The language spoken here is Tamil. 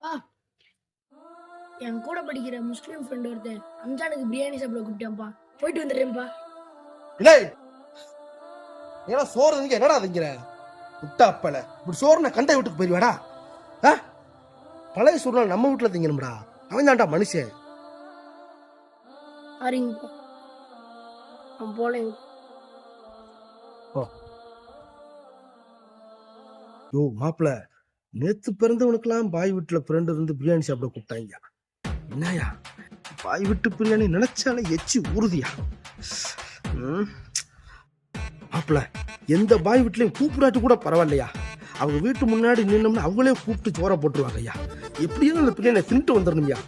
ஆ என் கூட படிக்கிற முஸ்லீம் ஃப்ரெண்ட் ஒருத்தன் ரம்ஜானுக்கு பிரியாணி சாப்பிட கூப்பிட்டேன்ப்பா. போயிட்டு வந்துடுறேன்ப்பா. இல்லை ஏன்னா சோறு திங்க என்னடா திங்கிற முட்டா அப்பல இப்படி சோறு நான் கண்டை வீட்டுக்கு போயிருவாடா. பழைய சோறு நம்ம வீட்டுல திங்கணும்டா. அவன் தான்டா மனுஷன். சரிங்கப்பா, நான் போலேங்க. யோ மாப்பிள்ள, நேத்து பிறந்தவனுக்கெல்லாம் பாய் வீட்டுல பிறண்டு இருந்து பிரியாணி சாப்பிட கூப்பிட்டாங்க. என்னயா பாய் விட்டு பிரியாணி நினைச்சாலே எச்சி ஊறுதியா? மாப்பிள்ள, எந்த பாய் வீட்லயும் கூப்பிடாட்டி கூட பரவாயில்லையா, அவங்க வீட்டு முன்னாடி நின்னோம்னா அவங்களே கூப்பிட்டு சோற போட்டுருவாங்க ஐயா. எப்படியும் அந்த பிரியாணி தின்ட்டு வந்துடணும்யா.